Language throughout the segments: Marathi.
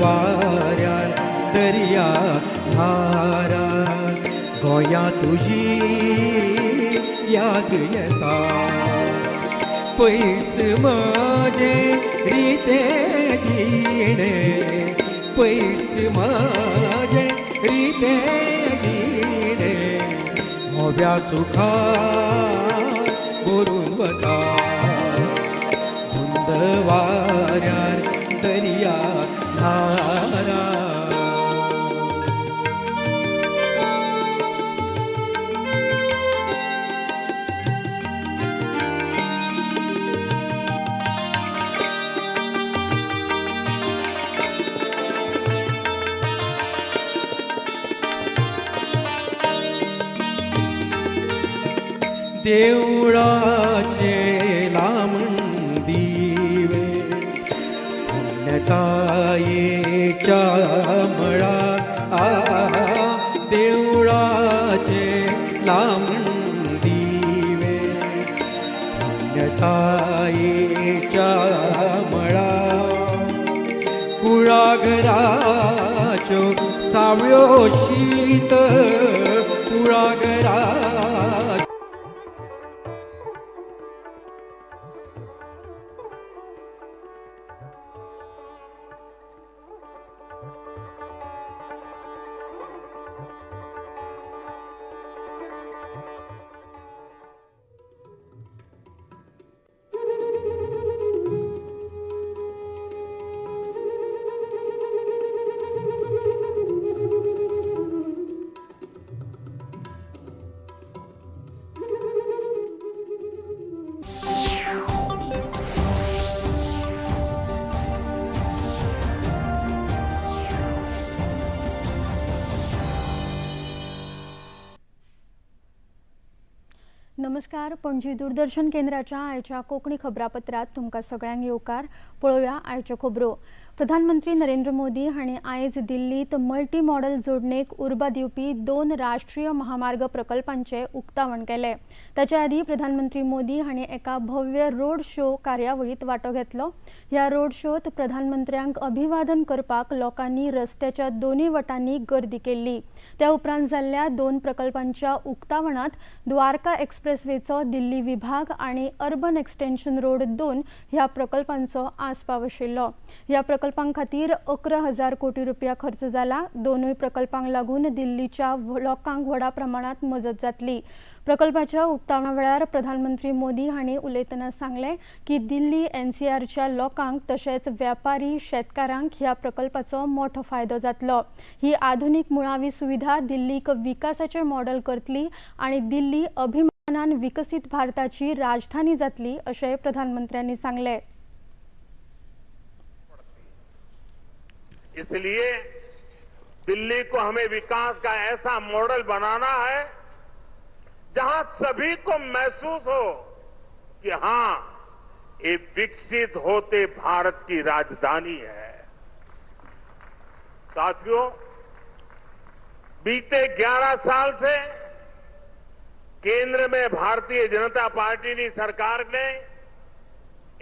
वाऱ्यार दर्या धारा गोंया तुझी याद येता पैस माझे रिते जिणे पैस माझे रिते जिणे मोव्या सुखा बोरून वता धुंद वाऱ्यार दर्या धारा देवळाचे लांबून दिवे पुण्यतायेच्या मळा देवळाचे लांबून दिवे पुण्यतायेच्या मळा कुळागराच्यो सावळ्यो शीत कुळागरा नमस्कार. पणजी दूरदर्शन केंद्राच्या आयच्या कोंकणी खबरापत्रात तुमकां सगळ्यांक येवकार. पळोवया आयच्यो खबरो. प्रधानमंत्री नरेंद्र मोदी हांणी आयज दिल्लीत मल्टी मॉडल जोडणेक उर्बा दिवपी 2 राष्ट्रीय महामार्ग प्रकल्पांचे उक्तावण केले. ताचे आदी प्रधानमंत्री मोदी हांणी एका भव्य रोड शो कार्यावळीत वांटो घेतलो. ह्या रोड शोत प्रधानमंत्र्यांक अभिवादन करपाक लोकांनी रस्त्याच्या दोनूय वटांनी गर्दी केल्ली. त्या उपरांत जाल्ल्या 2 प्रकल्पांच्या उक्तावणात द्वारका एक्सप्रेसवेचो दिल्ली विभाग आणि अर्बन एक्सटेन्शन रोड 2 ह्या प्रकल्पांचो आस्पाव आशिल्लो. ह्या प्रकल्पां खातीर 11,000 कोटी रुपया खर्च जाला. दोनूय प्रकल्पांक लागून दिल्लीच्या लोकांक व्हडा प्रमाणात मजत जातली. प्रकल्पाच्या उक्तावणा वेळार प्रधानमंत्री मोदी हांणी उलयतना सांगले की दिल्ली एनसीआरच्या लोकांक तशेंच व्यापारी शेतकारांक ह्या प्रकल्पाचो मोठो फायदो जातलो. ही आधुनीक मुळावी सुविधा दिल्लीक विकासाचें मॉडेल करतली आणि दिल्ली अभिमानान विकसीत भारताची राजधानी जातली अशें प्रधानमंत्र्यांनी सांगले. इसलिए दिल्ली को हमें विकास का ऐसा मॉडल बनाना है जहां सभी को महसूस हो कि हां ये विकसित होते भारत की राजधानी है. साथियों, बीते 11 साल से केंद्र में भारतीय जनता पार्टी की सरकार ने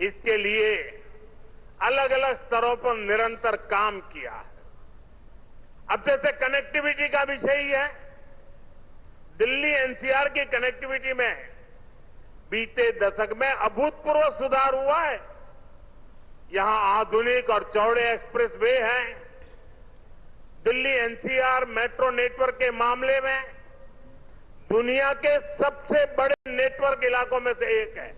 इसके लिए अलग अलग स्तरों पर निरंतर काम किया है. अब जैसे कनेक्टिविटी का विषय ही है, दिल्ली एनसीआर की कनेक्टिविटी में बीते दशक में अभूतपूर्व सुधार हुआ है. यहां आधुनिक और चौड़े एक्सप्रेसवे हैं. दिल्ली एनसीआर मेट्रो नेटवर्क के मामले में दुनिया के सबसे बड़े नेटवर्क इलाकों में से एक है.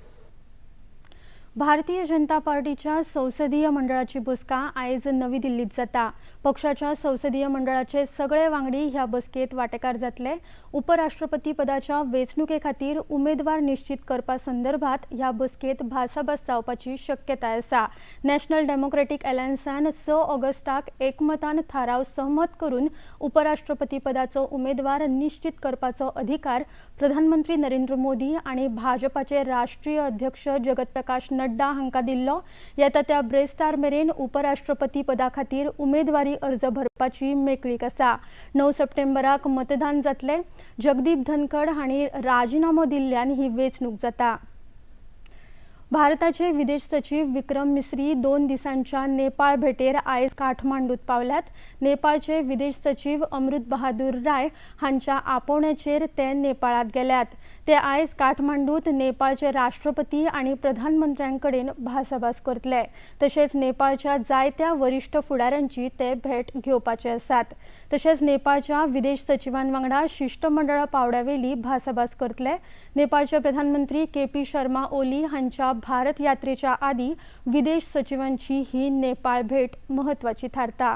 भारतीय जनता पार्टीच्या संसदीय मंडळाची बसका आयज नवी दिल्लीत जाता. पक्षाच्या संसदीय मंडळाचे सगळे वांगडी ह्या बसकेत वांटेकार जातले. उपराष्ट्रपती पदाच्या वेंचणुके खातीर उमेदवार निश्चित करपा संदर्भात ह्या बसकेत भासाभास जावपाची शक्यताय आसा. नॅशनल डेमोक्रेटिक अलायन्सान 6 ऑगस्टाक एकमतान थाराव सहमत करून उपराष्ट्रपती पदाचो उमेदवार निश्चित करपाचो अधिकार प्रधानमंत्री नरेंद्र मोदी आणि भाजपाचे राष्ट्रीय अध्यक्ष जगत प्रकाश नड्डा हांका दिल्लो. येता त्या ब्रेस्तार मेरेन उपराष्ट्रपती पदा खातीर उमेदवारी अर्ज भरपाची मेकळीक आसा. 9 सप्टेंबराक मतदान जातले. जगदीप धनखड हांणी राजीनामो दिल्ल्यान ही वेंचणूक जाता. भारताचे विदेश सचिव विक्रम मिस्री 2 दिसांच्या नेपाळ भेटेर आयज काठमांडूत पावल्यात. नेपाळचे विदेश सचिव अमृत बहादूर राय हांच्या आपोवण्याचेर ते नेपाळात गेल्यात. ते आयज काठमांडूत नेपाळचे राष्ट्रपती आणि प्रधानमंत्र्यांकडेन भासाभास करतले. तशेंच नेपाळच्या जायत्या वरिष्ठ फुडाऱ्यांची ते भेट घेवपाचे आसात. तशेंच नेपाळच्या विदेश सचिवांवांगडा शिष्टमंडळ पावड्यावेली भासाभास करतले. नेपाळचे प्रधानमंत्री KP शर्मा ओली हांच्या भारत यात्रेच्या आदी विदेश सचिवांची ही नेपाळ भेट महत्वाची थारता.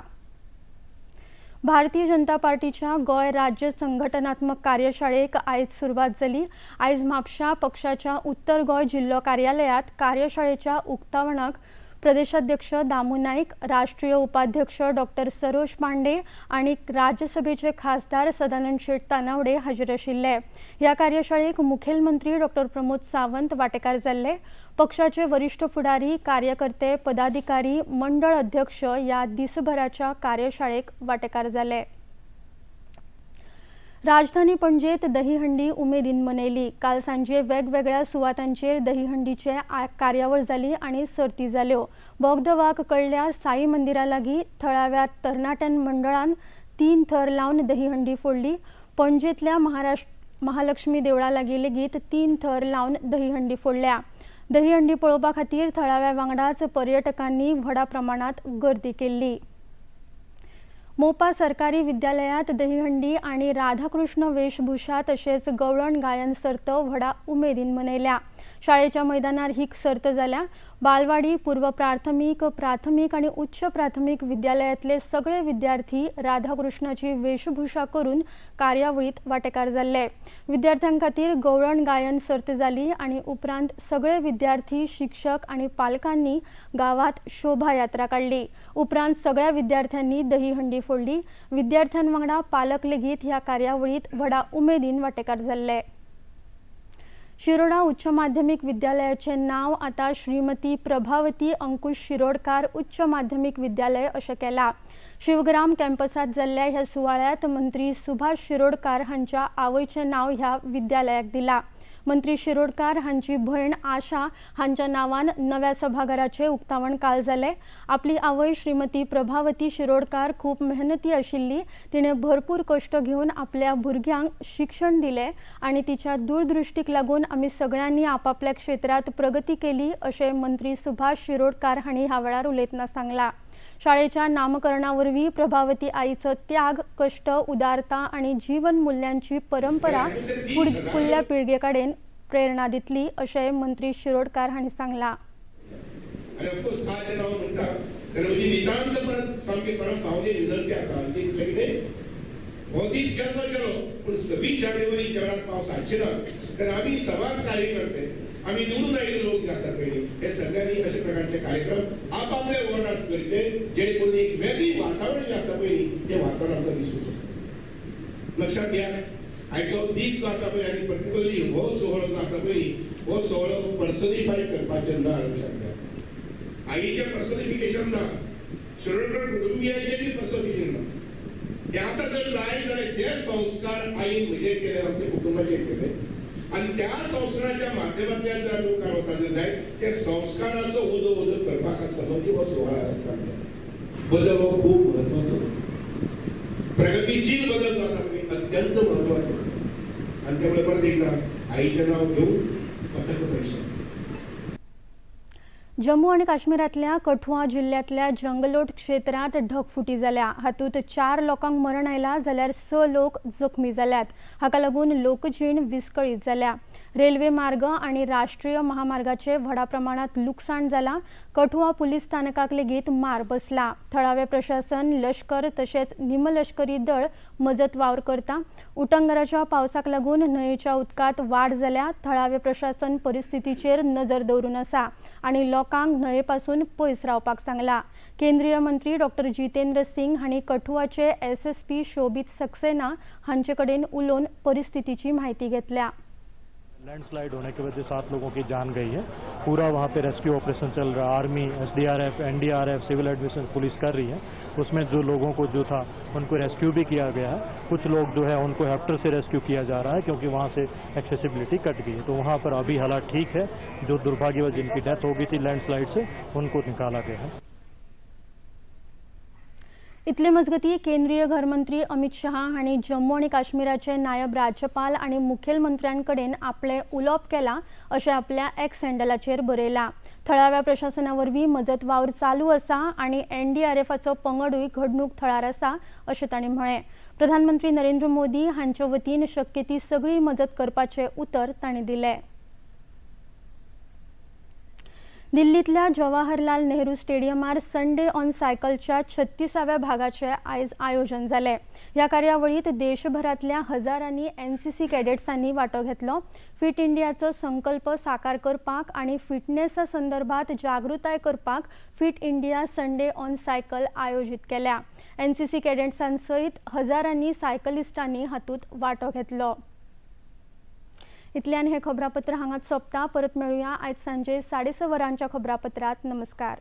भारतीय जनता पार्टीच्या गोय राज्य संघटनात्मक कार्यशाळेक आयज सुरवात जाली. आयज म्हापशा पक्षाच्या उत्तर गोय जिल्लो कार्यालयात कार्यशाळेच्या उक्तावणाक प्रदेशाध्यक्ष दामू नाईक, राष्ट्रीय उपाध्यक्ष डॉ. सरोज पांडे आणि राज्यसभेचे खासदार सदानंद शेठ तानावडे हाजीर आशिल्ले. ह्या कार्यशाळेक मुखेलमंत्री डॉ. प्रमोद सावंत वांटेकार जाल्ले. पक्षाचे वरिष्ठ फुडारी, कार्यकर्ते, पदाधिकारी, मंडळ अध्यक्ष या दिसभराच्या कार्यशाळेक वांटेकार जाले. राजधानी पणजेत दहीहंडी उमेदीन मनयली. काल सांजे वेगवेगळ्या सुवातांचेर दहीहंडीचे कार्यावळ जाली आणि सर्ती जाल्यो. बोगदवाक कडल्या साई मंदिरा लागीं थळाव्या तरणाट्यां मंडळान 3 थर लावन दहीहंडी फोडली. पणजेंतल्या महालक्ष्मी देवळा लागीं लेगीत 3 थर लावन दहीहंडी फोडल्या. दहीहंडी पळोवपा खातीर थळाव्या वांगडाच पर्यटकांनी व्हडा प्रमाणात गर्दी केल्ली. मोपा सरकारी विद्यालयात दहीहंडी आणि राधाकृष्ण वेशभूषा तशेंच गवळण गायन सर्त व्हडा उमेदीन मनयल्या. शाळेच्या मैदानार ही सर्त जाल्या. बालवाडी, पूर्व प्राथमीक, प्राथमीक आणि उच्च प्राथमीक विद्यालयातले सगळे विद्यार्थी राधाकृष्णाची वेशभूषा करून कार्यावळीत वांटेकार जाल्ले. विद्यार्थ्यां खातीर गवळण गायन सर्त जाली आणि उपरांत सगळे विद्यार्थी, शिक्षक आणि पालकांनी गावात शोभायात्रा काढली. उपरांत सगळ्या विद्यार्थ्यांनी दहीहंडी फोडली. विद्यार्थ्यां वांगडा पालक लेगीत ह्या कार्यावळीत व्हडा उमेदीन वांटेकार जाल्ले. शिरोडा उच्च माध्यमिक विद्यालयाचे नाव आता श्रीमती प्रभावती अंकुश शिरोडकार उच्च माध्यमिक विद्यालय अशें केला. शिवग्राम कॅम्पसात जाल्ल्या ह्या सुवाळ्यात मंत्री सुभाष शिरोडकार हांच्या आवयचे नाव ह्या विद्यालयाक दिला. मंत्री शिरोडकार हांची भयण आशा हांच्या नावान नव्या सभाघराचे उक्तावण काल जाले. आपली आवय श्रीमती प्रभावती शिरोडकार खूप मेहनती आशिल्ली. तिणे भरपूर कष्ट घेवन आपल्या भुरग्यांक शिक्षण दिले आणि तिच्या दूरदृष्टीक लागून आमी सगळ्यांनी आपापल्या क्षेत्रात प्रगती केली अशें मंत्री सुभाष शिरोडकार हांणी ह्या वेळार उलयतना सांगला. शाळेच्या नामकरणावरवी प्रभावती आईचो त्याग, कष्ट, उदारता आणि जीवन मूल्यांची परंपरा फुडल्या पिळगेकडेन प्रेरणा दितली अशें मंत्री शिरोडकार हांणी सांगला. आम्ही निवडून राहिले लोक जास्त पहिले हे सगळ्यांनी अशा प्रकारचे कार्यक्रम आपापल्या वॉर्डात करते जेणेकरून एक वेगळी वातावरण जे आसा पळय ते वातावरण आमकां दिसूं शकता. लक्षात घ्या, आयचो दीस जो आसा पळय आनी पर्टिक्युलरली हो सोहळो जो आसा पळय हो सोहळो पर्सनिफाय करपाचे ना. लक्षात घ्या, आईचें पर्सनिफिकेशन ना, शिरोडकर कुटुंबियांचें बी पर्सनिफिकेशन ना. हे आसा जर जाय जाल्यार जे संस्कार आईन म्हजेर केले आमच्या कुटुंबाचेर केले आणि त्या संस्काराच्या माध्यमांतल्यान जर लोकांक वता जर जाय त्या संस्काराचो उदो करपाक संबंधी हो सुवाळा जाता. बदल हो खूब महत्वाचो, प्रगतीशील बदल जो आसा पळय अत्यंत महत्वाचो आणि त्यामुळे परत एकदा आईचें नाव घेऊन पथक परिश्रम. जम्मू आणि काश्मीरातल्या कठुआ जिल्ह्यातल्या जंगलोट क्षेत्रात ढगफुटी जाल्या. हातूंत 4 लोकांक मरण आयला जाल्यार 6 लोक जखमी जाल्यात. हाका लागून लोकजीण विस्कळीत जाल्या. रेल्वे मार्ग आणि राष्ट्रीय महामार्गाचे व्हडा प्रमाणात लुकसाण जाला. कठुआ पुलीस स्थानकाक लेगीत मार बसला. थळावे प्रशासन, लष्कर तशेंच निमलष्करी दळ मजत वावर करता. उटंगराच्या पावसाक लागून न्हंयेच्या उदकात वाड जाल्या. थळावे प्रशासन परिस्थितीचेर नजर दवरून आसा आणि लोकांक न्हंयेपासून पयस रावपाक सांगला. केंद्रीय मंत्री डॉ. जितेंद्र सिंग हांणी कठुआचे SSP शोभित सक्सेना हांचे कडेन उलोवन परिस्थितीची म्हायती घेतल्या. लैंडस्लाइड होने की वजह से 7 लोगों की जान गई है। पूरा वहाँ पे रेस्क्यू ऑपरेशन चल रहा है। Army, SDRF, NDRF, civil admission police कर रही है। उसमें जो लोगों को जो था उनको रेस्क्यू भी किया गया है। कुछ लोग जो है उनको हेलीकॉप्टर से रेस्क्यू किया जा रहा है क्योंकि वहाँ से एक्सेसिबिलिटी कट गई है। तो वहाँ पर अभी हालात ठीक है। जो दुर्भाग्यवश जिनकी डेथ हो गई थी लैंडस्लाइड से उनको निकाला गया है। इतले मजगती केंद्रीय गृहमंत्री अमित शाह हांणी जम्मू आणि काश्मीराचे नायब राज्यपाल आणि मुखेलमंत्र्यांकडेन आपले उलोवप केला अशें आपल्या एक्स हँडलाचेर बरयला। थळाव्या प्रशासनावरवीं मजत वावर चालू आसा आणि एनडीआरएफाचो पंगडूय घडणूक थळार आसा अशें तांणी म्हळें। प्रधानमंत्री नरेंद्र मोदी हांचे वतीन शक्य ती सगळी मजत करपाचें उतर तांणी दिलें। दिल्लीतल्या जवाहरलाल नेहरू स्टेडियमार संडे ऑन सायकलच्या 36व्या भागाचे आयज आयोजन जाले। ह्या कार्यावळीत देशभरातल्या हजारांनी एनसीसी कॅडेट्सांनी वांटो घेतलो। फिट इंडियाचो संकल्प साकार करपाक आणि फिटनेसा संदर्भात जागृताय करपाक fit India Sunday on cycle आयोजित केल्या। एनसीसी कॅडेट्सांसयत हजारांनी सायकलिस्टांनी हातूंत वांटो घेतलो। इतल्यान हे खबरापत्र हांगाच सोंपता। परत मेळुया आयज सांजे 6:30 वरांच्या खबरापत्रात। नमस्कार।